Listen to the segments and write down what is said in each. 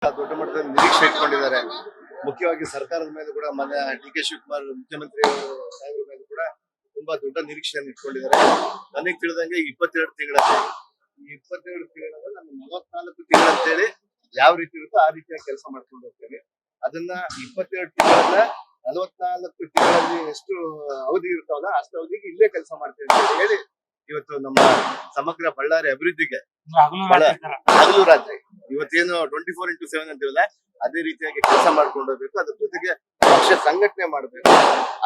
ದೊಡ್ಡ ಮಟ್ಟದಲ್ಲಿ ನಿರೀಕ್ಷೆ ಇಟ್ಕೊಂಡಿದ್ದಾರೆ. ಮುಖ್ಯವಾಗಿ ಸರ್ಕಾರದ ಮೇಲೆ ಕೂಡ ಮಾನ್ಯ ಡಿ.ಕೆ. ಶಿವಕುಮಾರ್ ಮುಖ್ಯಮಂತ್ರಿ ಸಾಹೇಬ್ರ ಮೇಲೆ ಕೂಡ ತುಂಬಾ ದೊಡ್ಡ ನಿರೀಕ್ಷೆಯನ್ನು ಇಟ್ಕೊಂಡಿದ್ದಾರೆ. ನನಗೆ ತಿಳಿದಂಗೆ 22 ತಿಂಗಳಲ್ಲಿ ಈ 22 ತಿಂಗಳಲ್ಲಿ ನಾನು 44 ತಿಂಗಳು ಅಂತೇಳಿ ಯಾವ ರೀತಿ ಇರುತ್ತೋ ಆ ರೀತಿಯಾಗಿ ಕೆಲಸ ಮಾಡ್ಕೊಂಡು ಹೋಗ್ತೇನೆ. ಅದನ್ನ 22 ತಿಂಗಳನ್ನ 44 ತಿಂಗಳಲ್ಲಿ ಎಷ್ಟು ಅವಧಿ ಇರ್ತಾವಲ್ಲ ಅಷ್ಟು ಅವಧಿಗೆ ಇಲ್ಲೇ ಕೆಲಸ ಮಾಡ್ತೇವೆ ಅಂತ ಹೇಳಿ ಇವತ್ತು ನಮ್ಮ ಸಮಗ್ರ ಬಳ್ಳಾರಿ ಅಭಿವೃದ್ಧಿಗೆ ಹಗಲು ರಾತ್ರಿ ಇವತ್ತೇನು 24x7 ಅಂತೀವಲ್ಲ ಅದೇ ರೀತಿಯಾಗಿ ಕೆಲಸ ಮಾಡ್ಕೊಂಡು ಹೋಗ್ಬೇಕು. ಅದ್ರ ಜೊತೆಗೆ ಪಕ್ಷ ಸಂಘಟನೆ ಮಾಡ್ಬೇಕು.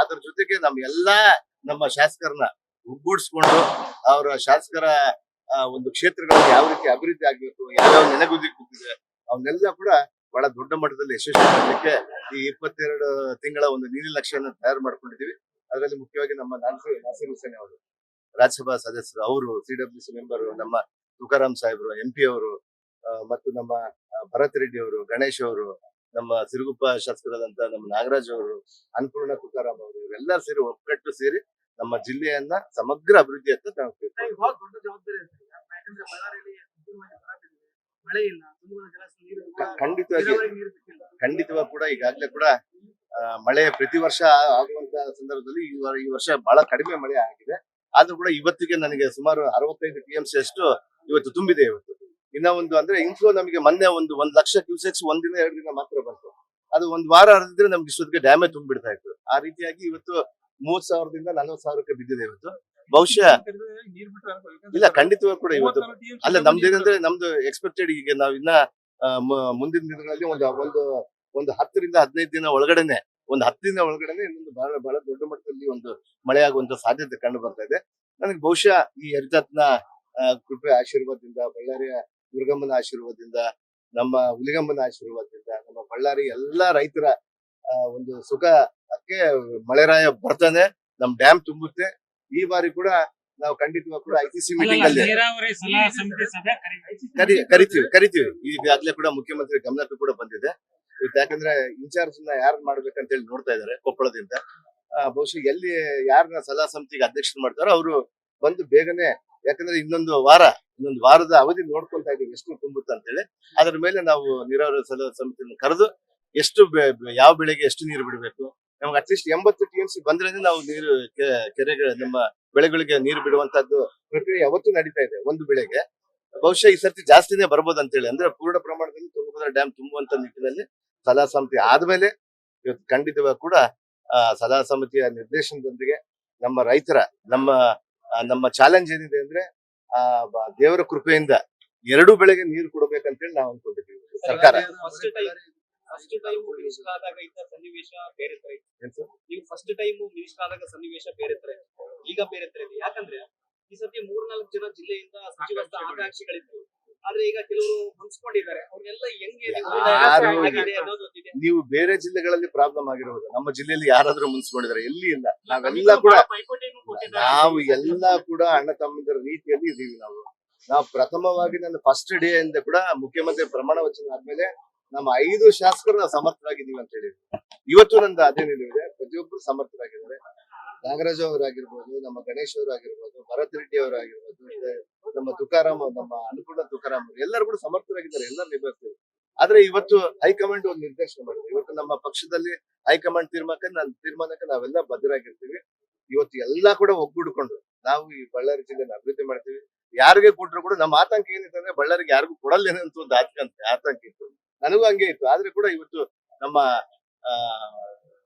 ಅದ್ರ ಜೊತೆಗೆ ನಮ್ಮ ಶಾಸಕರನ್ನ ಒಗ್ಗೂಡಿಸ್ಕೊಂಡು ಅವರ ಶಾಸಕರ ಒಂದು ಕ್ಷೇತ್ರಗಳಲ್ಲಿ ಯಾವ ರೀತಿ ಅಭಿವೃದ್ಧಿ ಆಗ್ಬೇಕು, ಯಾವ್ಯಾವ ನೆನಗುದಿ ಕೂತಿದೆ ಅವನ್ನೆಲ್ಲ ಕೂಡ ಬಹಳ ದೊಡ್ಡ ಮಟ್ಟದಲ್ಲಿ ಯಶಸ್ವಿ ಮಾಡಲಿಕ್ಕೆ ಈ 22 ತಿಂಗಳ ಒಂದು ನೀಲಿ ನಕ್ಷೆಯನ್ನು ತಯಾರು ಮಾಡ್ಕೊಂಡಿದೀವಿ. ಅದರಲ್ಲಿ ಮುಖ್ಯವಾಗಿ ನಮ್ಮ ನಾಸೀರ್ ಹುಸೇನ್ ಅವರು ರಾಜ್ಯಸಭಾ ಸದಸ್ಯರು, ಅವರು CWC ಮೆಂಬರ್, ನಮ್ಮ ತುಕಾರಾಮ್ ಸಾಹೇಬ್ರು MP ಅವರು, ಮತ್ತು ನಮ್ಮ ಭರತ್ ರೆಡ್ಡಿ ಅವರು, ಗಣೇಶ್ ಅವರು, ನಮ್ಮ ಸಿರುಗುಪ್ಪ ಶಾಸಕರಾದಂತ ನಮ್ಮ ನಾಗರಾಜ್ ಅವರು, ಅನ್ನಪೂರ್ಣ ತುಕಾರಾಮ್ ಅವರು, ಇವರೆಲ್ಲ ಸೇರಿ ಒಗ್ಗಟ್ಟು ಸೇರಿ ನಮ್ಮ ಜಿಲ್ಲೆಯನ್ನ ಸಮಗ್ರ ಅಭಿವೃದ್ಧಿಯತ್ತ ನಾವು ಖಂಡಿತವಾಗಿ ಕೂಡ ಈಗಾಗಲೇ ಕೂಡ ಮಳೆ ಪ್ರತಿ ವರ್ಷ ಆಗುವಂತ ಸಂದರ್ಭದಲ್ಲಿ ಈ ವರ್ಷ ಬಹಳ ಕಡಿಮೆ ಮಳೆ ಆಗಿದೆ. ಆದ್ರೂ ಕೂಡ ಇವತ್ತಿಗೆ ನನಗೆ ಸುಮಾರು 65 TMC ಅಷ್ಟು ಇವತ್ತು ತುಂಬಿದೆ. ಇವತ್ತು ಇನ್ನ ಒಂದು ಅಂದ್ರೆ ಇನ್ಫ್ಲೋ ನಮಗೆ ಮೊನ್ನೆ 1 ಲಕ್ಷ ಕ್ಯೂಸೆಕ್ಸ್ ಒಂದಿನ 2 ದಿನ ಮಾತ್ರ ಬಂತು. ಅದು ಒಂದು ವಾರ ಹರಿದಿದ್ರೆ ನಮ್ಗೆ ಇಷ್ಟೊತ್ತಿಗೆ ಡ್ಯಾಮೇಜ್ ತುಂಬಿಡ್ತಾ ಇತ್ತು. ಆ ರೀತಿಯಾಗಿ ಇವತ್ತು 30,000ದಿಂದ 40,000ಕ್ಕೆ ಬಿದ್ದಿದೆ ಇವತ್ತು. ಬಹುಶಃ ಇಲ್ಲ, ಖಂಡಿತವಾಗಿ ಕೂಡ ಇವತ್ತು ಅಲ್ಲ ನಮ್ದೇನಂದ್ರೆ ನಮ್ದು ಎಕ್ಸ್ಪೆಕ್ಟೆಡ್ ಈಗ ನಾವು ಇನ್ನ ಮುಂದಿನ ದಿನಗಳಲ್ಲಿ ಒಂದು 10ರಿಂದ 15 ದಿನ ಒಳಗಡೆನೆ ಇನ್ನೊಂದು ಬಹಳ ದೊಡ್ಡ ಮಟ್ಟದಲ್ಲಿ ಒಂದು ಮಳೆ ಆಗುವಂತ ಸಾಧ್ಯತೆ ಕಂಡು ಬರ್ತಾ ಇದೆ. ನನಗೆ ಬಹುಶಃ ಈ ಹರಿತಾತ್ನ ಕೃಪೆ ಆಶೀರ್ವಾದದಿಂದ, ಬಳ್ಳಾರಿಯ ದುರ್ಗಮ್ಮನ ಆಶೀರ್ವಾದದಿಂದ, ನಮ್ಮ ಹುಲಿಗಮ್ಮನ ಆಶೀರ್ವಾದದಿಂದ, ನಮ್ಮ ಬಳ್ಳಾರಿ ಎಲ್ಲಾ ರೈತರ ಒಂದು ಸುಖಕ್ಕೆ ಮಳೆರಾಯ ಬರ್ತಾನೆ, ನಮ್ ಡ್ಯಾಮ್ ತುಂಬುತ್ತೆ. ಈ ಬಾರಿ ಕೂಡ ನಾವು ಖಂಡಿತವಾಗಿ ಕೂಡ ICC ಮೀಟಿಂಗ್ ಅಲ್ಲಿ ಕರಿತೀವಿ. ಈಗಾಗಲೇ ಕೂಡ ಮುಖ್ಯಮಂತ್ರಿ ಗಮನಕ್ಕೂ ಕೂಡ ಬಂದಿದೆ. ಯಾಕಂದ್ರೆ ಇನ್ಚಾರ್ಜ್ ಯಾರು ಮಾಡ್ಬೇಕಂತ ಹೇಳಿ ನೋಡ್ತಾ ಇದಾರೆ ಕೊಪ್ಪಳದಿಂದ. ಬಹುಶಃ ಎಲ್ಲಿ ಯಾರನ್ನ ಸಲಹಾ ಸಮಿತಿಗೆ ಅಧ್ಯಕ್ಷರು ಮಾಡ್ತಾರೋ ಅವರು ಬಂದು ಬೇಗನೆ, ಯಾಕಂದ್ರೆ ಇನ್ನೊಂದು ವಾರದ ಅವಧಿ ನೋಡ್ಕೊಳ್ತಾ ಇದೀವಿ ಎಷ್ಟು ತುಂಬುತ್ತೆ ಅಂತ ಹೇಳಿ. ಅದ್ರ ಮೇಲೆ ನಾವು ನೀರಾವರಿ ಸಲಹಾ ಸಮಿತಿಯನ್ನು ಕರೆದು ಎಷ್ಟು ಯಾವ ಬೆಳೆಗೆ ಎಷ್ಟು ನೀರು ಬಿಡಬೇಕು, ನಮ್ಗೆ ಅಟ್ಲೀಸ್ಟ್ 80 TMC ಬಂದ್ರೆ ನಾವು ನೀರು ಕೆರೆಗೆ ನಮ್ಮ ಬೆಳೆಗಳಿಗೆ ನೀರು ಬಿಡುವಂತದ್ದು ಪ್ರಕ್ರಿಯೆ ಯಾವತ್ತೂ ನಡೀತಾ ಇದೆ. ಒಂದು ಬೆಳೆಗೆ ಬಹುಶಃ ಈ ಸರ್ತಿ ಜಾಸ್ತಿನೇ ಬರ್ಬೋದು ಅಂತ ಹೇಳಿ, ಅಂದ್ರೆ ಪೂರ್ಣ ಪ್ರಮಾಣದಲ್ಲಿ ತುಂಗಭದ್ರಾ ಡ್ಯಾಮ್ ತುಂಬುವಂತ ನಿಟ್ಟಿನಲ್ಲಿ ಸಲಹಾ ಸಮಿತಿ ಆದ್ಮೇಲೆ ಇವತ್ತು ಖಂಡಿತವಾಗಿ ಕೂಡ ಸಲಹಾ ಸಮಿತಿಯ ನಿರ್ದೇಶನದೊಂದಿಗೆ ನಮ್ಮ ರೈತರ ನಮ್ಮ ಚಾಲೆಂಜ್ ಏನಿದೆ ಅಂದ್ರೆ ದೇವರ ಕೃಪೆಯಿಂದ 2 ಬೆಳೆಗೆ ನೀರು ಕೊಡಬೇಕಂತೇಳಿ ನಾವು ಅನ್ಕೊಂಡಿದ್ದೀವಿ. ಸರ್ಕಾರ ಫಸ್ಟ್ ಟೈಮ್ ಮಿನಿಸ್ಟರ್ ಆದಾಗ ಇದ್ದ ಸನ್ನಿವೇಶ ಬೇರೆ ತರ ಇತ್ತು. ನೀವು ಫಸ್ಟ್ ಟೈಮ್ ಮಿನಿಸ್ಟರ್ ಆದಾಗ ಸನ್ನಿವೇಶ ಬೇರೆ ತರ ಇತ್ತು, ಈಗ ಬೇರೆ ತರ ಇದೆ. ಯಾಕಂದ್ರೆ ಈ ಸತಿ 3-4 ಜನ ಜಿಲ್ಲೆಯಿಂದ ಸಚಿವ ಆಕಾಂಕ್ಷಿಗಳಿದ್ರು. ಆದ್ರೆ ಈಗ ಕೆಲವರು ಮುನ್ಸ್ಕೊಂಡಿದ್ದಾರೆ. ಅವ್ರನ್ನೆಲ್ಲ ನೀವು ಬೇರೆ ಜಿಲ್ಲೆಗಳಲ್ಲಿ ಪ್ರಾಬ್ಲಮ್ ಆಗಿರೋದು, ನಮ್ಮ ಜಿಲ್ಲೆಯಲ್ಲಿ ಯಾರಾದ್ರೂ ಮುನ್ಸ್ಕೊಂಡಿದ್ದಾರೆ? ಎಲ್ಲಿ ಇಲ್ಲ. ನಾವೆಲ್ಲ ಕೂಡ ಅಣ್ಣ ತಮ್ಮಂದಿರ ರೀತಿಯಲ್ಲಿ ಇದೀವಿ. ನಾವು ಪ್ರಥಮವಾಗಿ ನನ್ನ ಫಸ್ಟ್ ಡೇ ಇಂದ ಕೂಡ ಮುಖ್ಯಮಂತ್ರಿ ಪ್ರಮಾಣ ವಚನ ಆದ್ಮೇಲೆ ನಮ್ಮ 5 ಶಾಸಕರು ನಾವು ಸಮರ್ಥರಾಗಿದ್ದೀವಿ ಅಂತ ಹೇಳಿದ್ವಿ. ಇವತ್ತು ನಂದು ಅದೇ ನಿಲುವಿದೆ. ಪ್ರತಿಯೊಬ್ಬರು ಸಮರ್ಥರಾಗಿದ್ದಾರೆ. ನಾಗರಾಜ್ ಅವರಾಗಿರ್ಬೋದು, ನಮ್ಮ ಗಣೇಶ್ ಅವರಾಗಿರ್ಬೋದು, ಭರತ್ ರೆಡ್ಡಿ ಅವರಾಗಿರ್ಬೋದು, ನಮ್ಮ ತುಕಾರಾಮ್, ನಮ್ಮ ಅನ್ನಪೂರ್ಣ ತುಕಾರಾಮ್ ಅವರು ಎಲ್ಲರೂ ಕೂಡ ಸಮರ್ಥರಾಗಿದ್ದಾರೆ. ಎಲ್ಲರೂ ನಿಭಾಯಿಸ್ತಾರೆ. ಆದ್ರೆ ಇವತ್ತು ಹೈಕಮಾಂಡ್ ಒಂದು ನಿರ್ದೇಶನ ಮಾಡಿದೆ. ಇವತ್ತು ನಮ್ಮ ಪಕ್ಷದಲ್ಲಿ ಹೈಕಮಾಂಡ್ ತೀರ್ಮಾನಕ್ಕೆ ನಾವೆಲ್ಲ ಬದ್ಧರಾಗಿರ್ತೀವಿ. ಇವತ್ತು ಎಲ್ಲಾ ಕೂಡ ಒಗ್ಗೂಡ್ಕೊಂಡು ನಾವು ಈ ಬಳ್ಳಾರಿ ಜಿಲ್ಲೆನ ಅಭಿವೃದ್ಧಿ ಮಾಡ್ತೀವಿ. ಯಾರಿಗೆ ಕೊಟ್ಟರು ಕೂಡ ನಮ್ಮ ಆತಂಕ ಏನಿತ್ತು ಅಂದ್ರೆ ಬಳ್ಳಾರಿಗೆ ಯಾರಿಗೂ ಕೊಡಲ್ಲೇನಂತ ಒಂದು ಆತಂಕ ಇತ್ತು. ನನಗೂ ಹಂಗೆ ಇತ್ತು. ಆದ್ರೆ ಕೂಡ ಇವತ್ತು ನಮ್ಮ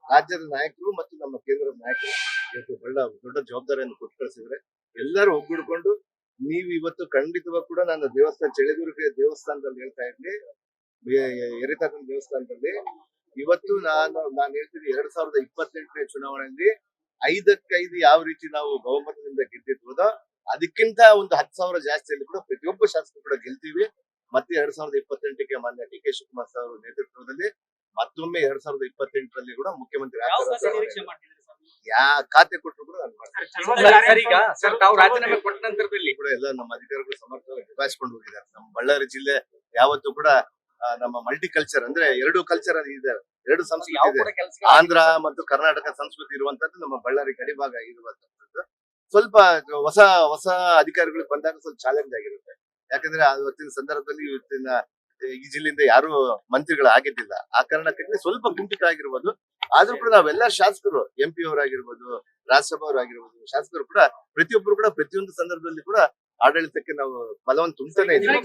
ರಾಜ್ಯದ ನಾಯಕರು ಮತ್ತು ನಮ್ಮ ಕೇಂದ್ರದ ನಾಯಕರು ಇವತ್ತು ದೊಡ್ಡ ಜವಾಬ್ದಾರಿಯನ್ನು ಕೊಟ್ಟು ಕಳಿಸಿದ್ರೆ ಎಲ್ಲರೂ ಒಗ್ಗೂಡ್ಕೊಂಡು ನೀವು ಇವತ್ತು ಖಂಡಿತವಾಗಿ ಕೂಡ ನಾನು ಚಳಿದುರ್ಗ ದೇವಸ್ಥಾನದಲ್ಲಿ ಹೇಳ್ತಾ ಇದ್ದೆ, ಎರಿತಾತನ ದೇವಸ್ಥಾನದಲ್ಲಿ ಇವತ್ತು ನಾನು ಹೇಳ್ತೀನಿ 2028ನೇ ಚುನಾವಣೆಯಲ್ಲಿ 5ಕ್ಕೆ 5 ಯಾವ ರೀತಿ ನಾವು ಬಹುಮತದಿಂದ ಗೆದ್ದಿದ್ಬೋದೋ ಅದಕ್ಕಿಂತ ಒಂದು 10,000 ಜಾಸ್ತಿಯಲ್ಲಿ ಕೂಡ ಪ್ರತಿಯೊಬ್ಬ ಶಾಸಕರು ಕೂಡ ಗೆಲ್ತೀವಿ. ಮತ್ತೆ 2028ಕ್ಕೆ ಮಾನ್ಯ ಡಿ.ಕೆ. ಶಿವಕುಮಾರ್ ಅವರ ನೇತೃತ್ವದಲ್ಲಿ ಮತ್ತೊಮ್ಮೆ 2028ರಲ್ಲಿ ಕೂಡ ಮುಖ್ಯಮಂತ್ರಿ ಖಾತೆ ಕೊಟ್ಟರು ಕೂಡ ನಾನು ಮಾಡ್ತೀನಿ. ಕೂಡ ಎಲ್ಲ ನಮ್ಮ ಅಧಿಕಾರಿಗಳು ಸಮರ್ಥವಾಗಿ ನಿಭಾಯಿಸಿಕೊಂಡು ಹೋಗಿದ್ದಾರೆ. ನಮ್ಮ ಬಳ್ಳಾರಿ ಜಿಲ್ಲೆ ಯಾವತ್ತೂ ಕೂಡ ನಮ್ಮ ಮಲ್ಟಿ ಕಲ್ಚರ್ ಅಂದ್ರೆ 2 ಕಲ್ಚರ್ ಇದೆ, 2 ಸಂಸ್ಕೃತಿ ಇದೆ. ಆಂಧ್ರ ಮತ್ತು ಕರ್ನಾಟಕ ಸಂಸ್ಕೃತಿ ಇರುವಂತದ್ದು ನಮ್ಮ ಬಳ್ಳಾರಿ ಗಡಿಭಾಗ ಇರುವಂತದ್ದು. ಸ್ವಲ್ಪ ಹೊಸ ಅಧಿಕಾರಿಗಳಿಗೆ ಬಂದಾಗ ಸ್ವಲ್ಪ ಚಾಲೆಂಜ್ ಆಗಿರುತ್ತೆ. ಯಾಕಂದ್ರೆ ಅವತ್ತಿನ ಸಂದರ್ಭದಲ್ಲಿ ಇವತ್ತಿನ ಈ ಜಿಲ್ಲೆಯಿಂದ ಯಾರು ಮಂತ್ರಿಗಳು ಆಗಿದ್ದಿಲ್ಲ. ಆ ಕಾರಣಕ್ಕಾಗಿ ಸ್ವಲ್ಪ ಕುಂಠಿತ ಆಗಿರ್ಬೋದು. ಆದ್ರೂ ಕೂಡ ನಾವೆಲ್ಲ ಶಾಸಕರು MP ಅವರಾಗಿರ್ಬೋದು, ರಾಜ್ಯಸಭಾ ಅವರಾಗಿರ್ಬೋದು, ಶಾಸಕರು ಕೂಡ ಪ್ರತಿಯೊಬ್ಬರು ಕೂಡ ಪ್ರತಿಯೊಂದು ಸಂದರ್ಭದಲ್ಲಿ ಕೂಡ ಆಡಳಿತಕ್ಕೆ ನಾವು ಬಲವನ್ನು ತುಂಬ್ತಾನೆ ಇದ್ದೀವಿ.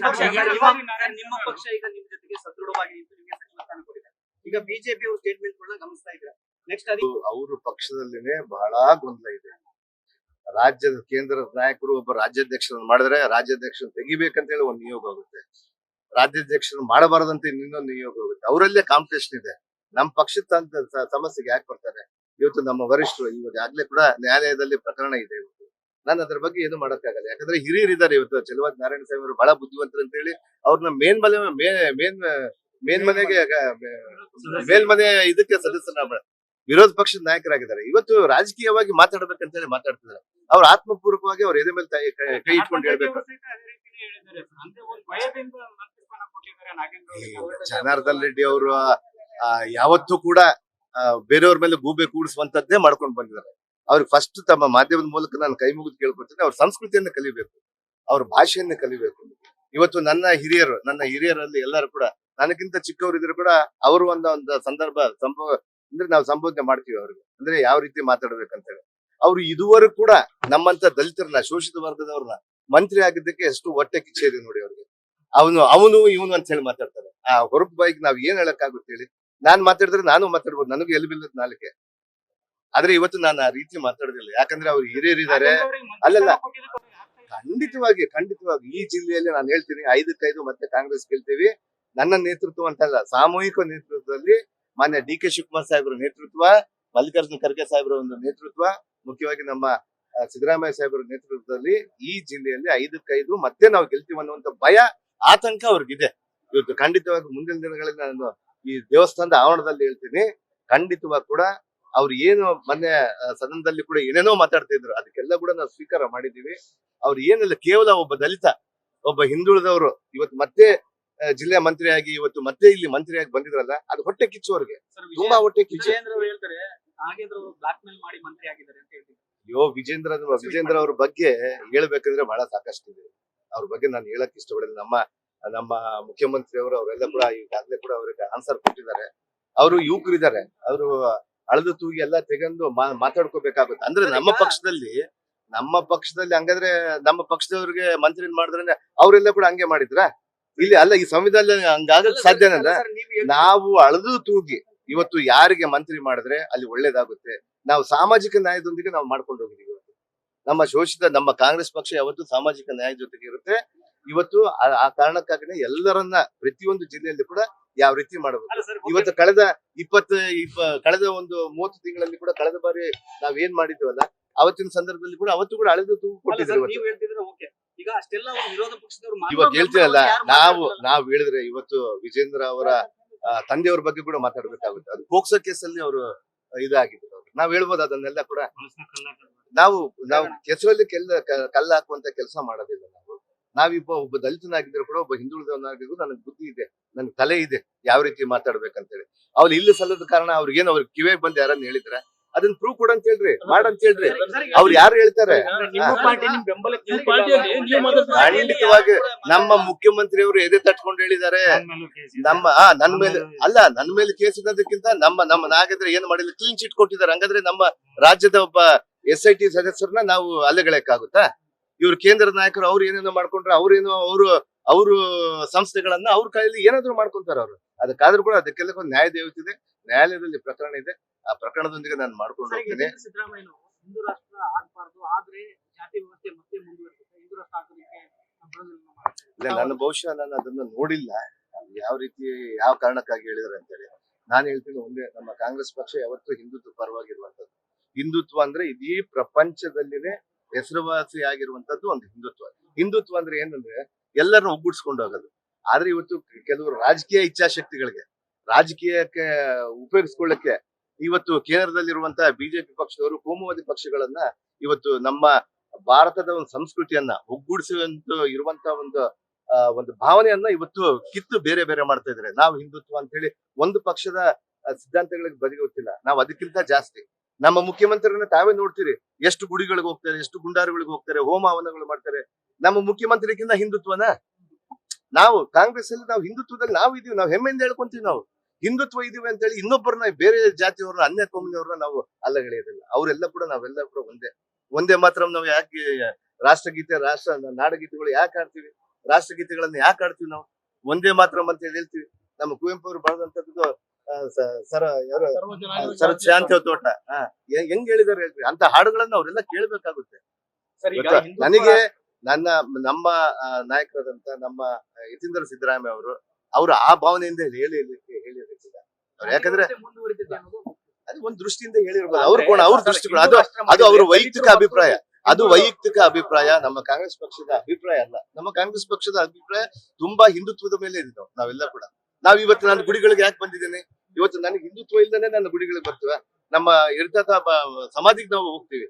ನಿಮ್ಮ ಪಕ್ಷ ಈಗ ನಿಮ್ ಜೊತೆಗೆ ಸದೃಢವಾಗಿ ನಿಂತು ನಿಮಗೆ ಸಚಿವ ಸ್ಥಾನ ಕೊಟ್ಟಿದೆ. ಈಗ ಬಿಜೆಪಿ ಅವರು ಸ್ಟೇಟ್ಮೆಂಟ್ ಗಳನ್ನ ಗಮನಿಸ್ತಾ ಇದ್ದಾರೆ. ನೆಕ್ಸ್ಟ್ ಅವ್ರ ಪಕ್ಷದಲ್ಲಿನೇ ಬಹಳ ಗೊಂದಲ ಇದೆ. ರಾಜ್ಯದ ಕೇಂದ್ರದ ನಾಯಕರು ಒಬ್ಬ ರಾಜ್ಯಾಧ್ಯಕ್ಷರನ್ನು ಮಾಡಿದ್ರೆ ರಾಜ್ಯಾಧ್ಯಕ್ಷರನ್ನು ತೆಗಿಬೇಕಂತ ಹೇಳಿ ಒಂದು ನಿಯೋಗ ಹೋಗುತ್ತೆ. ರಾಜ್ಯಾಧ್ಯಕ್ಷರನ್ನು ಮಾಡಬಾರದಂತ ಇನ್ನೊಂದು ನಿಯೋಗ ಹೋಗುತ್ತೆ. ಅವರಲ್ಲೇ ಕಾಂಪಿಟೇಷನ್ ಇದೆ. ನಮ್ಮ ಪಕ್ಷದ ಸಮಸ್ಯೆಗೆ ಯಾಕೆ ಬರ್ತಾರೆ? ಇವತ್ತು ನಮ್ಮ ವರಿಷ್ಠರು ಆಗ್ಲೇ ಕೂಡ ನ್ಯಾಯಾಲಯದಲ್ಲಿ ಪ್ರಕರಣ ಇದೆ. ಇವತ್ತು ನಾನು ಅದ್ರ ಬಗ್ಗೆ ಏನು ಮಾಡಕ್ಕಾಗಲ್ಲ. ಯಾಕಂದ್ರೆ ಹಿರಿಯರಿದ್ದಾರೆ. ಇವತ್ತು ಚಲುವಾದ ನಾರಾಯಣ ಸ್ವಾಮಿ ಅವರು ಬಹಳ ಬುದ್ಧಿವಂತರು ಅಂತ ಹೇಳಿ ಅವ್ರನ್ನ ಮೇಲ್ಮನೆ ಇದಕ್ಕೆ ಸದಸ್ಯರ ವಿರೋಧ ಪಕ್ಷದ ನಾಯಕರಾಗಿದ್ದಾರೆ. ಇವತ್ತು ರಾಜಕೀಯವಾಗಿ ಮಾತಾಡ್ಬೇಕಂತ ಹೇಳಿ ಮಾತಾಡ್ತಿದ್ದಾರೆ. ಅವ್ರ ಆತ್ಮಪೂರ್ವಕವಾಗಿ ಅವ್ರ ಎದೆ ಮೇಲೆ ಕೈ ಇಟ್ಕೊಂಡು ಹೇಳ್ಬೇಕು. ಜನಾರ್ದನ್ ರೆಡ್ಡಿ ಅವರು ಯಾವತ್ತೂ ಕೂಡ ಬೇರೆಯವ್ರ ಮೇಲೆ ಗೂಬೆ ಕೂಡಿಸುವಂತದ್ದೇ ಮಾಡ್ಕೊಂಡು ಬಂದಿದ್ದಾರೆ. ಅವ್ರಿಗೆ ಫಸ್ಟ್ ತಮ್ಮ ಮಾಧ್ಯಮದ ಮೂಲಕ ನಾನು ಕೈ ಮುಗಿದು ಕೇಳ್ಕೊಳ್ತೀನಿ, ಅವ್ರ ಸಂಸ್ಕೃತಿಯನ್ನ ಕಲಿಬೇಕು, ಅವ್ರ ಭಾಷೆಯನ್ನ ಕಲಿಬೇಕು. ಇವತ್ತು ನನ್ನ ಹಿರಿಯರಲ್ಲಿ ಎಲ್ಲರೂ ಕೂಡ ನನಗಿಂತ ಚಿಕ್ಕವರು ಇದ್ರು ಕೂಡ ಅವರು ಒಂದು ಸಂದರ್ಭ ಅಂದ್ರೆ ನಾವು ಸಂಬೋಧನೆ ಮಾಡ್ತೀವಿ ಅವ್ರಿಗೆ, ಅಂದ್ರೆ ಯಾವ ರೀತಿ ಮಾತಾಡ್ಬೇಕಂತ ಹೇಳಿ. ಅವ್ರು ಇದುವರೆಗೂ ಕೂಡ ನಮ್ಮಂತ ದಲಿತರನ್ನ, ಶೋಷಿತ ವರ್ಗದವ್ರನ್ನ ಮಂತ್ರಿ ಆಗಿದ್ದಕ್ಕೆ ಎಷ್ಟು ಹೊಟ್ಟೆ ಕಿಚ್ಚೆ ಇದೆ ನೋಡಿ ಅವ್ರಿಗೆ. ಅವನು ಇವನು ಅಂತ ಹೇಳಿ ಮಾತಾಡ್ತಾರೆ. ಆ ಹೊರಗು ಬಾಯಿಗೆ ನಾವ್ ಏನ್ ಹೇಳಕ್ಕಾಗುತ್ತೆ ಹೇಳಿ? ನಾನ್ ಮಾತಾಡಿದ್ರೆ ನಾನು ಮಾತಾಡ್ಬೋದು, ನನಗೆ ಎಲ್ಲಿ ಬಿಲ್ಲದ ನಾಲಿಗೆ. ಆದ್ರೆ ಇವತ್ತು ನಾನು ಆ ರೀತಿ ಮಾತಾಡೋದಿಲ್ಲ. ಯಾಕಂದ್ರೆ ಅವ್ರು ಹಿರಿಯರಿದ್ದಾರೆ. ಅಲ್ಲಲ್ಲ, ಖಂಡಿತವಾಗಿ ಈ ಜಿಲ್ಲೆಯಲ್ಲಿ ನಾನು ಹೇಳ್ತೀನಿ 5-5 ಮತ್ತೆ ಕಾಂಗ್ರೆಸ್ ಗೆಲ್ತೀವಿ. ನನ್ನ ನೇತೃತ್ವ ಅಂತಲ್ಲ, ಸಾಮೂಹಿಕ ನೇತೃತ್ವದಲ್ಲಿ ಮಾನ್ಯ DK ಶಿವಕುಮಾರ್ ಸಾಹೇಬ್ರ ನೇತೃತ್ವ, ಮಲ್ಲಿಕಾರ್ಜುನ ಖರ್ಗೆ ಸಾಹೇಬ್ರ ಒಂದು ನೇತೃತ್ವ, ಮುಖ್ಯವಾಗಿ ನಮ್ಮ ಸಿದ್ದರಾಮಯ್ಯ ಸಾಹೇಬ್ರ ನೇತೃತ್ವದಲ್ಲಿ ಈ ಜಿಲ್ಲೆಯಲ್ಲಿ 5-5 ಮತ್ತೆ ನಾವು ಗೆಲ್ತೀವಿ ಅನ್ನುವಂತ ಭಯ, ಆತಂಕ ಅವ್ರಿಗಿದೆ. ಇವತ್ತು ಖಂಡಿತವಾಗಿ ಮುಂದಿನ ದಿನಗಳಲ್ಲಿ ನಾನು ಈ ದೇವಸ್ಥಾನದ ಆವರಣದಲ್ಲಿ ಹೇಳ್ತೀನಿ, ಖಂಡಿತವಾಗಿ ಕೂಡ ಅವ್ರು ಏನು ಮೊನ್ನೆ ಸದನದಲ್ಲಿ ಕೂಡ ಏನೇನೋ ಮಾತಾಡ್ತಾ ಇದ್ರು, ಅದಕ್ಕೆಲ್ಲ ಕೂಡ ನಾವು ಸ್ವೀಕಾರ ಮಾಡಿದೀವಿ. ಅವ್ರು ಏನಿಲ್ಲ, ಕೇವಲ ಒಬ್ಬ ದಲಿತ, ಒಬ್ಬ ಹಿಂದುಳಿದವರು ಇವತ್ತು ಮತ್ತೆ ಜಿಲ್ಲೆ ಮಂತ್ರಿಯಾಗಿ ಇವತ್ತು ಮತ್ತೆ ಇಲ್ಲಿ ಮಂತ್ರಿಯಾಗಿ ಬಂದಿದ್ರಲ್ಲ, ಅದು ಹೊಟ್ಟೆ ಕಿಚ್ಚು ಅವ್ರಿಗೆ, ತುಂಬಾ ಹೊಟ್ಟೆ ಕಿಚ್ಚು. ಹೇಳ್ತಾರೆ ನಾಗೇಂದ್ರ ಅವರು ಬ್ಲಾಕ್ ಮೇಲ್ ಮಾಡಿ ಮಂತ್ರಿ ಆಗಿದ್ದಾರೆ ಅಂತ ಹೇಳ್ತಿದ್ರು. ಅಯ್ಯೋ, ವಿಜೇಂದ್ರ ಅವ್ರ ಬಗ್ಗೆ ಹೇಳ್ಬೇಕಂದ್ರೆ ಬಹಳ ಸಾಕಷ್ಟು ಇದೆ. ಅವ್ರ ಬಗ್ಗೆ ನಾನು ಹೇಳಕ್ ಇಷ್ಟಪಡಲ್ಲ. ನಮ್ಮ ಮುಖ್ಯಮಂತ್ರಿ ಅವರೆಲ್ಲ ಕೂಡ ಈಗಾಗಲೇ ಕೂಡ ಅವ್ರಿಗೆ ಆನ್ಸರ್ ಕೊಟ್ಟಿದ್ದಾರೆ. ಅವರು ಯುವಕರಿದ್ದಾರೆ, ಅವರು ಅಳದು ತೂಗಿ ಎಲ್ಲ ತೆಗೆದು ಮಾತಾಡ್ಕೋಬೇಕಾಗುತ್ತೆ. ಅಂದ್ರೆ ನಮ್ಮ ಪಕ್ಷದಲ್ಲಿ ಹಂಗಾದ್ರೆ ನಮ್ಮ ಪಕ್ಷದವ್ರಿಗೆ ಮಂತ್ರಿ ಮಾಡಿದ್ರೆ ಅವರೆಲ್ಲ ಕೂಡ ಹಂಗೆ ಮಾಡಿದ್ರ? ಇಲ್ಲಿ ಅಲ್ಲ, ಈ ಸಂವಿಧಾನದಲ್ಲಿ ಹಂಗಾಗಕ್ ಸಾಧ್ಯನಲ್ಲ. ನಾವು ಅಳದು ತೂಗಿ ಇವತ್ತು ಯಾರಿಗೆ ಮಂತ್ರಿ ಮಾಡಿದ್ರೆ ಅಲ್ಲಿ ಒಳ್ಳೇದಾಗುತ್ತೆ. ನಾವು ಸಾಮಾಜಿಕ ನ್ಯಾಯದೊಂದಿಗೆ ನಾವು ಮಾಡ್ಕೊಂಡು ಹೋಗಿದೀವಿ. ನಮ್ಮ ಕಾಂಗ್ರೆಸ್ ಪಕ್ಷ ಯಾವತ್ತು ಸಾಮಾಜಿಕ ನ್ಯಾಯ ಜೊತೆಗೆ ಇರುತ್ತೆ. ಇವತ್ತು ಆ ಕಾರಣಕ್ಕಾಗಿನೇ ಎಲ್ಲರನ್ನ ಪ್ರತಿಯೊಂದು ಜಿಲ್ಲೆಯಲ್ಲಿ ಕೂಡ ಯಾವ ರೀತಿ ಮಾಡಬೇಕು. ಇವತ್ತು ಕಳೆದ ಒಂದು 30 ತಿಂಗಳಲ್ಲಿ ಕೂಡ ಕಳೆದ ಬಾರಿ ನಾವ್ ಏನ್ ಮಾಡಿದ್ವಲ್ಲ, ಅವತ್ತಿನ ಸಂದರ್ಭದಲ್ಲಿ ಕೂಡ ಅವತ್ತು ಕೂಡ ಅಳೆದು ತೂಗು ಕೊಟ್ಟಿದ್ರು. ಈಗ ಅಷ್ಟೆಲ್ಲ ವಿರೋಧ ಪಕ್ಷದವರು ಇವಾಗ ಹೇಳ್ತೀರಲ್ಲ, ನಾವು ಹೇಳಿದ್ರೆ ಇವತ್ತು ವಿಜೇಂದ್ರ ಅವರ ತಂದೆಯವ್ರ ಬಗ್ಗೆ ಕೂಡ ಮಾತಾಡ್ಬೇಕಾಗುತ್ತೆ. ಅದು ಪೋಕ್ಸೋ ಕೇಸಲ್ಲಿ ಅವರು ಇದಾಗಿದ್ರು. ನಾವ್ ಹೇಳ್ಬೋದು ಅದನ್ನೆಲ್ಲ ಕೂಡ. ನಾವು ಕೆಸರಲ್ಲಿ ಕಲ್ಲ ಹಾಕುವಂತ ಕೆಲಸ ಮಾಡೋದಿಲ್ಲ. ಒಬ್ಬ ದಲಿತನಾಗಿದ್ರು ಕೂಡ, ಒಬ್ಬ ಹಿಂದುಳಿದವನಾಗಿದ್ರು ನನಗೆ ಬುದ್ಧಿ ಇದೆ, ನನ್ ತಲೆ ಇದೆ ಯಾವ ರೀತಿ ಮಾತಾಡ್ಬೇಕಂತ ಹೇಳಿ. ಅವ್ರು ಇಲ್ಲಿ ಸಲ್ಲದ ಕಾರಣ ಅವ್ರಿಗೆ ಕಿವಿಗೆ ಬಂದು ಯಾರನ್ನ ಹೇಳಿದ್ರೆ ಅದನ್ನ ಪ್ರೂವ್ ಕೊಡಂತ ಹೇಳ್ರಿ, ಮಾಡಂತ ಹೇಳ್ರಿ. ಅವ್ರು ಯಾರು ಹೇಳ್ತಾರೆ? ಖಂಡಿತವಾಗಿ ನಮ್ಮ ಮುಖ್ಯಮಂತ್ರಿಯವರು ಎದೆ ತಟ್ಕೊಂಡು ಹೇಳಿದ್ದಾರೆ. ನನ್ನ ಮೇಲೆ ಕೇಸ್ ಇರೋದಕ್ಕಿಂತ ನಮ್ಮ ನಾಗೇಂದ್ರ ಏನ್ ಮಾಡಿಲ್ಲ, ಕ್ಲೀನ್ ಚಿಟ್ ಕೊಟ್ಟಿದ್ದಾರೆ. ಹಂಗಾದ್ರೆ ನಮ್ಮ ರಾಜ್ಯದ ಒಬ್ಬ SIT ಸದಸ್ಯರನ್ನ ನಾವು ಅಲ್ಲೆಗಳಕ್ಕಾಗುತ್ತಾ? ಇವ್ರು ಕೇಂದ್ರದ ನಾಯಕರು ಅವ್ರು ಏನೇನೋ ಮಾಡ್ಕೊಂಡ್ರೆ ಅವರು ಸಂಸ್ಥೆಗಳನ್ನ ಅವ್ರ ಕೈಯಲ್ಲಿ ಏನಾದ್ರು ಮಾಡ್ಕೊಂತಾರ ಅವ್ರು. ಅದಕ್ಕಾದ್ರೂ ಕೂಡ ಅದಕ್ಕೆಲ್ಲ ಒಂದು ನ್ಯಾಯ ದೇವತಿದೆ, ನ್ಯಾಯಾಲಯದಲ್ಲಿ ಪ್ರಕರಣ ಇದೆ. ಆ ಪ್ರಕರಣದೊಂದಿಗೆ ನಾನು ಮಾಡ್ಕೊಂಡು ಹೋಗ್ತೀನಿ. ಹಿಂದೂ ರಾಷ್ಟ್ರ ಆಗಬಾರ್ದು, ಆದ್ರೆ ಜಾತಿ ವ್ಯವಸ್ಥೆ ಮತ್ತೆ ಮುಂದುವರಿಸುತ್ತೆ. ಹಿಂದೂ ರಾಷ್ಟ್ರ ಆಗೋದಕ್ಕೆ ಬಹುಶಃ ನಾನು ಅದನ್ನ ನೋಡಿಲ್ಲ, ಯಾವ ರೀತಿ ಯಾವ ಕಾರಣಕ್ಕಾಗಿ ಹೇಳಿದಾರೆ ಅಂತೇಳಿ. ನಾನು ಹೇಳ್ತೀನಿ ಒಂದೇ, ನಮ್ಮ ಕಾಂಗ್ರೆಸ್ ಪಕ್ಷ ಯಾವತ್ತೂ ಹಿಂದುತ್ವ ಪರವಾಗಿರುವಂತದ್ದು. ಹಿಂದುತ್ವ ಅಂದ್ರೆ ಇಡೀ ಪ್ರಪಂಚದಲ್ಲಿನೇ ಹೆಸರುವಾಸಿ ಆಗಿರುವಂತದ್ದು ಒಂದು ಹಿಂದುತ್ವ ಅಂದ್ರೆ ಏನಂದ್ರೆ ಎಲ್ಲರನ್ನ ಒಗ್ಗೂಡಿಸ್ಕೊಂಡು ಹೋಗೋದು. ಆದ್ರೆ ಇವತ್ತು ಕೆಲವರು ರಾಜಕೀಯ ಇಚ್ಛಾಶಕ್ತಿಗಳಿಗೆ, ರಾಜಕೀಯಕ್ಕೆ ಉಪಯೋಗಿಸ್ಕೊಳ್ಳಕ್ಕೆ ಇವತ್ತು ಕೇಂದ್ರದಲ್ಲಿರುವಂತಹ ಬಿಜೆಪಿ ಪಕ್ಷದವರು ಕೋಮುವಾದಿ ಪಕ್ಷಗಳನ್ನ ಇವತ್ತು ನಮ್ಮ ಭಾರತದ ಒಂದು ಸಂಸ್ಕೃತಿಯನ್ನ ಒಗ್ಗೂಡಿಸುವಂತ ಇರುವಂತಹ ಒಂದು ಭಾವನೆಯನ್ನ ಇವತ್ತು ಕಿತ್ತು ಬೇರೆ ಬೇರೆ ಮಾಡ್ತಾ ಇದ್ದಾರೆ. ನಾವು ಹಿಂದುತ್ವ ಅಂತ ಹೇಳಿ ಒಂದು ಪಕ್ಷದ ಸಿದ್ಧಾಂತಗಳಿಗೆ ಬದಿಗೊತ್ತಿಲ್ಲ. ನಾವು ಅದಕ್ಕಿಂತ ಜಾಸ್ತಿ ನಮ್ಮ ಮುಖ್ಯಮಂತ್ರಿಗಳನ್ನ ತಾವೇ ನೋಡ್ತೀರಿ, ಎಷ್ಟು ಗುಡಿಗಳಿಗೆ ಹೋಗ್ತಾರೆ, ಎಷ್ಟು ಗುಂಡಾರುಗಳಿಗೆ ಹೋಗ್ತಾರೆ, ಹೋಮ ಹವನಗಳು ಮಾಡ್ತಾರೆ. ನಮ್ಮ ಮುಖ್ಯಮಂತ್ರಿಗಿಂತ ಹಿಂದುತ್ವನ ನಾವು ಕಾಂಗ್ರೆಸ್ ಅಲ್ಲಿ ನಾವು ಹಿಂದುತ್ವದಲ್ಲಿ ನಾವು ಇದೀವಿ, ನಾವು ಹೆಮ್ಮೆಯಿಂದ ಹೇಳ್ಕೊಂತೀವಿ. ನಾವು ಹಿಂದುತ್ವ ಇದೀವಿ ಅಂತ ಹೇಳಿ ಇನ್ನೊಬ್ಬರನ್ನ ಬೇರೆ ಜಾತಿಯವ್ರನ್ನ ಅನ್ಯ ಕೋಮಿನವ್ರನ್ನ ನಾವು ಅಲ್ಲಗಳೆಯೋದಿಲ್ಲ. ಅವರೆಲ್ಲ ಕೂಡ ನಾವೆಲ್ಲ ಕೂಡ ಒಂದೇ ಮಾತ್ರ. ನಾವು ಯಾಕೆ ರಾಷ್ಟ್ರಗೀತೆ ನಾಡಗೀತೆಗಳು ಯಾಕೆ ಆಡ್ತೀವಿ, ರಾಷ್ಟ್ರಗೀತೆಗಳನ್ನ ಯಾಕೆ ಆಡ್ತೀವಿ? ನಾವು ಒಂದೇ ಮಾತ್ರ ಅಂತ ಹೇಳಿ ಹೇಳ್ತೀವಿ. ನಮ್ಮ ಕುವೆಂಪು ಅವರು ಬರೆದಂತದ್ದು ಶಾಂತಿ ತೋಟ ಹೆಂಗ್ ಹೇಳಿದಾರೆ ಹೇಳ್ತೀವಿ. ಅಂತ ಹಾಡುಗಳನ್ನ ಅವರೆಲ್ಲ ಕೇಳ್ಬೇಕಾಗುತ್ತೆ. ನನಗೆ ನಮ್ಮ ನಾಯಕರಾದಂತ ನಮ್ಮ ಯತೀಂದ್ರ ಸಿದ್ದರಾಮಯ್ಯ ಅವರು ಆ ಭಾವನೆಯಿಂದ ಹೇಳಿರ್ಲಿಲ್ಲ. ಯಾಕಂದ್ರೆ ಅದು ಒಂದ್ ದೃಷ್ಟಿಯಿಂದ ಹೇಳಿರ್ಬೋದು. ಅವ್ರ ದೃಷ್ಟಿಗಳು ಅದು ಅವ್ರ ವೈಯಕ್ತಿಕ ಅಭಿಪ್ರಾಯ. ಅದು ವೈಯಕ್ತಿಕ ಅಭಿಪ್ರಾಯ, ನಮ್ಮ ಕಾಂಗ್ರೆಸ್ ಪಕ್ಷದ ಅಭಿಪ್ರಾಯ ಅಲ್ಲ. ನಮ್ಮ ಕಾಂಗ್ರೆಸ್ ಪಕ್ಷದ ಅಭಿಪ್ರಾಯ ತುಂಬಾ ಹಿಂದುತ್ವದ ಮೇಲೆ ಇದೆ. ನಾವೆಲ್ಲ ಕೂಡ ಇವತ್ತು ನಾನು ಗುಡಿಗಳಿಗೆ ಯಾಕೆ ಬಂದಿದ್ದೇನೆ, ಇವತ್ತು ನನಗೆ ಹಿಂದುತ್ವ ಇಲ್ಲದೇ ನನ್ನ ಗುಡಿಗಳಿಗೆ ಬರ್ತೀವ, ನಮ್ಮ ಇರ್ತದ ಸಮಾಧಿಗೆ ನಾವು ಹೋಗ್ತೀವಿ,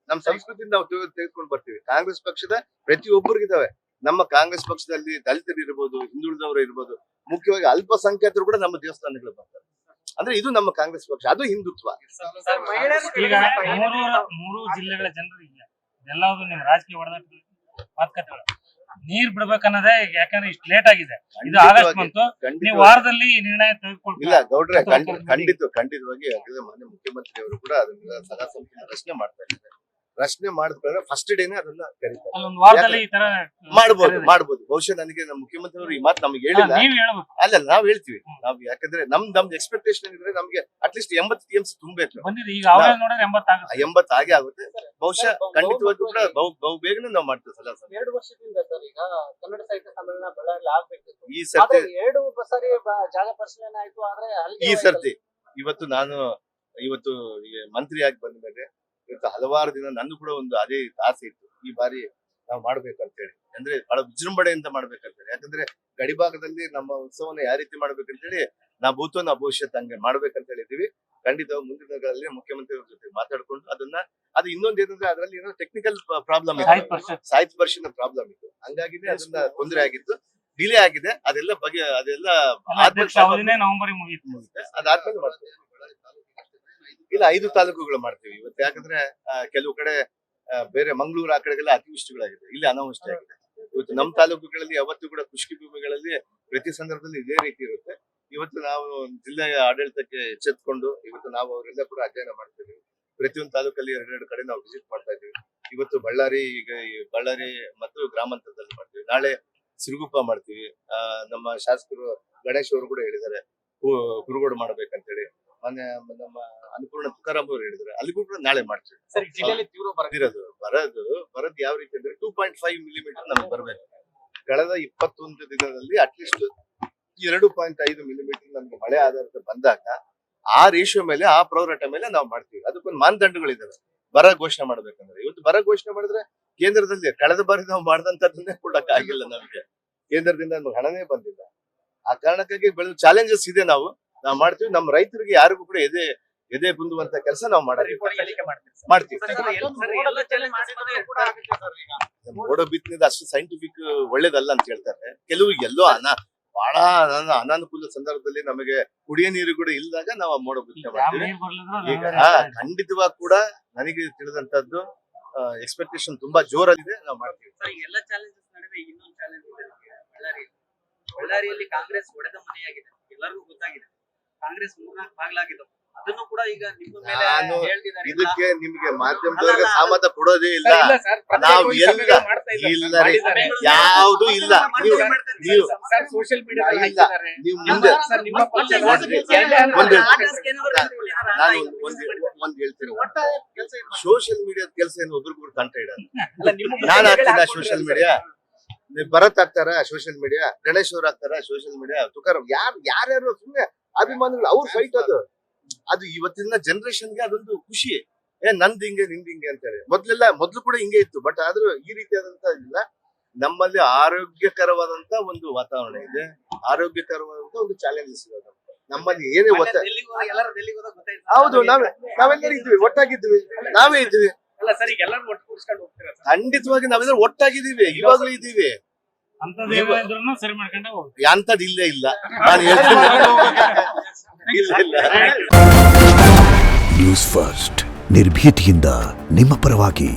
ನಮ್ಮ ಸಂಸ್ಕೃತಿ ನಾವು ತೆಗೆದುಕೊಂಡು ಬರ್ತೀವಿ. ಕಾಂಗ್ರೆಸ್ ಪಕ್ಷದ ಪ್ರತಿಯೊಬ್ಬರಿಗಿದಾವೆ. ನಮ್ಮ ಕಾಂಗ್ರೆಸ್ ಪಕ್ಷದಲ್ಲಿ ದಲಿತರು ಇರ್ಬೋದು, ಹಿಂದುಳಿದವರು ಇರ್ಬೋದು, ಮುಖ್ಯವಾಗಿ ಅಲ್ಪಸಂಖ್ಯಾತರು ಕೂಡ ನಮ್ಮ ದೇವಸ್ಥಾನಗಳು ಬರ್ತಾರೆ. ಅಂದ್ರೆ ಇದು ನಮ್ಮ ಕಾಂಗ್ರೆಸ್ ಪಕ್ಷ, ಅದು ಹಿಂದುತ್ವ. ಈಗ ಮೂರು ಜಿಲ್ಲೆಗಳ ಜನರು ಇಲ್ಲ ಎಲ್ಲಾದ್ರು ನಿಮ್ ರಾಜಕೀಯ ಮಾತುಕತೆಗಳು ನೀರ್ ಬಿಡ್ಬೇಕನ್ನೋದೇ. ಯಾಕಂದ್ರೆ ಇಷ್ಟು ಲೇಟ್ ಆಗಿದೆ, ಇದು ಆಗಸ್ಟ್ ಬಂತು, ನೀವು ವಾರದಲ್ಲಿ ಈ ನಿರ್ಣಯ ತೆಗೆದುಕೊಳ್ತೀವಿ. ಇಲ್ಲ ಗೌಡ್ರೆ, ಖಂಡಿತವಾಗಿ ಮಾನ್ಯ ಮುಖ್ಯಮಂತ್ರಿ ಅವರು ಕೂಡ ಅದನ್ನ ಸದಾ ಸಂಪೂರ್ಣ ರಚನೆ ಮಾಡ್ತಾ ಇದ್ದಾರೆ. ರಚನೆ ಮಾಡಿದ್ರೆ ಫಸ್ಟ್ ಡೇನೆ ಅದನ್ನ ಕರೀತಾರೆ. ಒಂದು ವಾರದಲ್ಲಿ ಈ ತರ ಮಾಡ್ಬೋದು. ಬಹುಶಃ ನನಗೆ ನಮ್ಮ ಮುಖ್ಯಮಂತ್ರಿ ಅವರು ಈ ಮಾತು ನಮ್ಗೆ ಹೇಳಿಲ್ಲ. ಅಲ್ಲ, ನಾವ್ ಹೇಳ್ತೀವಿ. ನಾವ್ ಯಾಕಂದ್ರೆ ನಮ್ದು ಎಕ್ಸ್ಪೆಕ್ಟೇಷನ್ ಇದ್ರೆ ನಮ್ಗೆ ಅಟ್ಲೀಸ್ಟ್ 80 TMC ತುಂಬಬೇಕು. ಈಗ ಅವರೇ ನೋಡಿದ್ರೆ 80 ಆಗೇ ಆಗುತ್ತೆ. ಬಹುಶಃ ಖಂಡಿತವಾಗಿ ಕೂಡ ಬಹು ಬೇಗನೆ ನಾವು ಮಾಡ್ತೇವೆ. 2 ವರ್ಷದಿಂದ ಸರ್ ಈಗ ಕನ್ನಡ ಸಾಹಿತ್ಯ ಸಮ್ಮೇಳನ ಬಳ್ಳಾರಿ ಆಗ್ಬೇಕಿತ್ತು. ಈ ಸರ್ತಿ 2 ಸಾರಿ ಜಾಗ ಪರಿಶೀಲನೆ ಆಯ್ತು. ಆದ್ರೆ ಈ ಸರ್ತಿ ಇವತ್ತು ಮಂತ್ರಿ ಆಗಿ ಬಂದ ಮೇಲೆ ಇವತ್ತು ಹಲವಾರು ದಿನ ನಂದು ಕೂಡ ಒಂದು ಅದೇ ಆಸೆ ಇತ್ತು. ಈ ಬಾರಿ ನಾವು ಮಾಡ್ಬೇಕಂತ ಹೇಳಿ, ಅಂದ್ರೆ ಬಹಳ ವಿಜೃಂಭಣೆಯಿಂದ ಮಾಡ್ಬೇಕಂತ ಹೇಳಿ. ಯಾಕಂದ್ರೆ ಗಡಿಭಾಗದಲ್ಲಿ ನಮ್ಮ ಉತ್ಸವನ ಯಾವ ರೀತಿ ಮಾಡ್ಬೇಕಂತ ಹೇಳಿ ನಾವು ಭೂತ ನಾವು ಭವಿಷ್ಯತ್ ಹಂಗೆ ಮಾಡ್ಬೇಕಂತ ಹೇಳಿದೀವಿ. ಖಂಡಿತ ಮುಂದಿನ ದಿನಗಳಲ್ಲಿ ಮುಖ್ಯಮಂತ್ರಿ ಅವ್ರ ಜೊತೆ ಮಾತಾಡ್ಕೊಂಡು ಅದು ಇನ್ನೊಂದು ಏನಂದ್ರೆ ಅದರಲ್ಲಿ ಏನೋ ಟೆಕ್ನಿಕಲ್ ಪ್ರಾಬ್ಲಮ್ ಇತ್ತು, ಸಾಹಿತ್ಯ ಪರಿಷತ್ನ ಪ್ರಾಬ್ಲಮ್ ಇತ್ತು. ಹಂಗಾಗಿನೇ ಅದನ್ನ ತೊಂದರೆ ಆಗಿತ್ತು, ಡಿಲೇ ಆಗಿದೆ. ಅದೆಲ್ಲ ನವೆಂಬರ್ ಮುಗಿಯುತ್ತೆ. ಅದಾದ್ಮೇಲೆ ಮಾಡ್ತೀವಿ. ಇಲ್ಲ 5 ತಾಲೂಕುಗಳು ಮಾಡ್ತೀವಿ ಇವತ್ತು. ಯಾಕಂದ್ರೆ ಕೆಲವು ಕಡೆ ಬೇರೆ ಮಂಗಳೂರು ಆ ಕಡೆಗೆಲ್ಲ ಅತಿವೃಷ್ಟಿಗಳಾಗಿದೆ, ಇಲ್ಲಿ ಅನಾವೃಷ್ಟಿ ಆಗಿದೆ. ಇವತ್ತು ನಮ್ಮ ತಾಲೂಕುಗಳಲ್ಲಿ ಯಾವತ್ತೂ ಕೂಡ ಕೃಷಿ ಭೂಮಿಗಳಲ್ಲಿ ಪ್ರತಿ ಸಂದರ್ಭದಲ್ಲಿ ಇದೇ ರೀತಿ ಇರುತ್ತೆ. ಇವತ್ತು ನಾವು ಜಿಲ್ಲೆಯ ಆಡಳಿತಕ್ಕೆ ಎಚ್ಚೆತ್ಕೊಂಡು ಇವತ್ತು ನಾವು ಅವರೆಲ್ಲ ಕೂಡ ಅಧ್ಯಯನ ಮಾಡ್ತೀವಿ. ಪ್ರತಿಯೊಂದು ತಾಲೂಕಲ್ಲಿ 2 ಕಡೆ ನಾವು ವಿಸಿಟ್ ಮಾಡ್ತಾ ಇದ್ದೀವಿ. ಇವತ್ತು ಬಳ್ಳಾರಿ ಮತ್ತು ಗ್ರಾಮಾಂತರದಲ್ಲಿ ಮಾಡ್ತೀವಿ. ನಾಳೆ ಸಿರುಗುಪ್ಪ ಮಾಡ್ತೀವಿ. ನಮ್ಮ ಶಾಸಕರು ಗಣೇಶ್ ಅವರು ಕೂಡ ಹೇಳಿದ್ದಾರೆ ಕುರುಗೋಡು ಮಾಡ್ಬೇಕಂತ ಹೇಳಿ. ನಮ್ಮ ಅನ್ನಪೂರ್ಣ ತುಕಾರಾಮ್ ಅವರು ಹೇಳಿದ್ರೆ ಅಲ್ಲಿಗೂ ಕೂಡ ನಾಳೆ ಮಾಡ್ತೀವಿ. ಬರೋದು ಯಾವ ರೀತಿ ಅಂದ್ರೆ 2.5 ಮಿಲಿಮೀಟರ್ ನಮ್ಗೆ ಬರ್ಬೇಕು. ಕಳೆದ 21 ದಿನದಲ್ಲಿ ಅಟ್ಲೀಸ್ಟ್ 2.5 ಮಿಲಿಮೀಟರ್ ನಮ್ಗೆ ಮಳೆ ಆಧಾರಿತ ಬಂದಾಗ ಆ ರೇಷಿಯೋ ಮೇಲೆ, ಆ ಪ್ರೌರಟ ಮೇಲೆ ನಾವು ಮಾಡ್ತೀವಿ. ಅದಕ್ಕೊಂದು ಮಾನದಂಡಗಳಿದಾವೆ. ಬರ ಘೋಷಣೆ ಮಾಡ್ಬೇಕಂದ್ರೆ ಇವತ್ತು ಬರ ಘೋಷಣೆ ಮಾಡಿದ್ರೆ ಕೇಂದ್ರದಲ್ಲಿ ಕಳೆದ ಬಾರಿ ನಾವು ಮಾಡಿದಂತದನ್ನೇ ಕೊಡಕ್ ಆಗಿಲ್ಲ. ನಮ್ಗೆ ಕೇಂದ್ರದಿಂದ ನಮ್ಗೆ ಹಣನೇ ಬಂದಿಲ್ಲ. ಆ ಕಾರಣಕ್ಕಾಗಿ ಬೆಳೆದ ಚಾಲೆಂಜಸ್ ಇದೆ. ನಾವು ಮಾಡ್ತೀವಿ. ನಮ್ಮ ರೈತರಿಗೆ ಯಾರಿಗೂ ಕೂಡ ಎದೆ ಗುಂದುವಂತ ಕೆಲಸ ನಾವು ಮಾಡ್ತೀವಿ. ಮೋಡ ಬಿತ್ತನೆದ ಅಷ್ಟು ಸೈಂಟಿಫಿಕ್ ಒಳ್ಳೇದಲ್ಲ ಅಂತ ಹೇಳ್ತಾರೆ ಕೆಲವರಿಗೆ. ಎಲ್ಲೋ ಬಹಳ ಅನಾನುಕೂಲ ಸಂದರ್ಭದಲ್ಲಿ ನಮಗೆ ಕುಡಿಯ ನೀರು ಕೂಡ ಇಲ್ಲದಾಗ ನಾವು ಮೋಡ ಬಿತ್ತನೆ ಮಾಡ್ತೀವಿ. ಈಗ ಖಂಡಿತವಾಗಿ ಕೂಡ ನನಗೆ ತಿಳಿದಂತದ್ದು ಎಕ್ಸ್ಪೆಕ್ಟೇಷನ್ ತುಂಬಾ ಜೋರಾಗಿದೆ. ನಾವು ಮಾಡ್ತೀವಿ. ಎಲ್ಲ ಚಾಲೆಂಜಸ್ ನಡುವೆ ಇನ್ನೊಂದು ಚಾಲೆಂಜ್ ಇದೆ. ಬಳ್ಳಾರಿಯಲ್ಲಿ ಕಾಂಗ್ರೆಸ್ ಒಡೆದ ಮನೆಯಾಗಿದೆ, ಎಲ್ಲರಿಗೂ ಗೊತ್ತಾಗಿದೆ. ಕಾಂಗ್ರೆಸ್ 3-4 ಭಾಗಲಾಗಿದೆ. ಅದನ್ನು ಕೂಡ ಈಗ ನಿಮ್ಮ ಮೇಲೆ ಹೇಳ್ತಿದ್ದಾರೆ. ಇದಕ್ಕೆ ನಿಮ್ಗೆ ಮಾಧ್ಯಮದವರಿಗೆ ಸಾಮತ ಕೊಡೋದೇ ಇಲ್ಲ. ನಾವು ಯಾವುದು ಇಲ್ಲ. ನೀವು ಸೋಷಿಯಲ್ ಮೀಡಿಯಾ ನೀವು ಮುಂದೆ ನಾನು ಒಂದ್ ಹೇಳ್ತೀನಿ. ಸೋಷಿಯಲ್ ಮೀಡಿಯಾದ ಕೆಲಸ ಏನು ಒಬ್ರಿಗೊಬ್ರು ಕಂಟ ಇಡಲ್ಲ. ನಾನು ಆಗ್ತೀನಿ ಸೋಷಿಯಲ್ ಮೀಡಿಯಾ, ಭರತ್ ಆಗ್ತಾರ ಸೋಷಿಯಲ್ ಮೀಡಿಯಾ, ಗಣೇಶ್ ಅವ್ರು ಆಗ್ತಾರ ಸೋಷಿಯಲ್ ಮೀಡಿಯಾ, ತುಕಾರಾಮ್ ಯಾರ್ಯಾರು ಸುಮ್ಮನೆ ಅಭಿಮಾನಿಗಳು ಅವ್ರ ಫೈಟ್. ಅದು ಇವತ್ತಿನ ಜನರೇಷನ್ಗೆ ಅದೊಂದು ಖುಷಿ. ನಂದ್ ಹಿಂಗೆ ನಿಂದ್ ಹಿಂಗೆ ಅಂತ ಹೇಳಿ. ಮೊದ್ಲು ಕೂಡ ಹಿಂಗೆ ಇತ್ತು. ಬಟ್ ಆದ್ರೂ ಈ ರೀತಿಯಾದಂತ ಇಲ್ಲ. ನಮ್ಮಲ್ಲಿ ಆರೋಗ್ಯಕರವಾದಂತ ಒಂದು ವಾತಾವರಣ ಇದೆ, ಆರೋಗ್ಯಕರವಾದಂತ ಒಂದು ಚಾಲೆಂಜಸ್ ಇದೆ. ನಮ್ಮಲ್ಲಿ ಏನೇ ಹೌದು, ನಾವೆಲ್ಲರೂ ಇದ್ವಿ, ಒಟ್ಟಾಗಿದ್ವಿ, ನಾವೇ ಇದ್ವಿ. ಖಂಡಿತವಾಗಿ ನಾವೆಲ್ಲರೂ ಒಟ್ಟಾಗಿದ್ದೀವಿ, ಇವಾಗ್ಲೂ ಇದ್ದೀವಿ. ಅಂತದ್ ಇಲ್ಲೇ ಇಲ್ಲ. ನಾನು ಇಲ್ಲ. ನ್ಯೂಸ್ ಫಸ್ಟ್ ನಿರ್ಭೀತಿಯಿಂದ ನಿಮ್ಮ ಪರವಾಗಿ.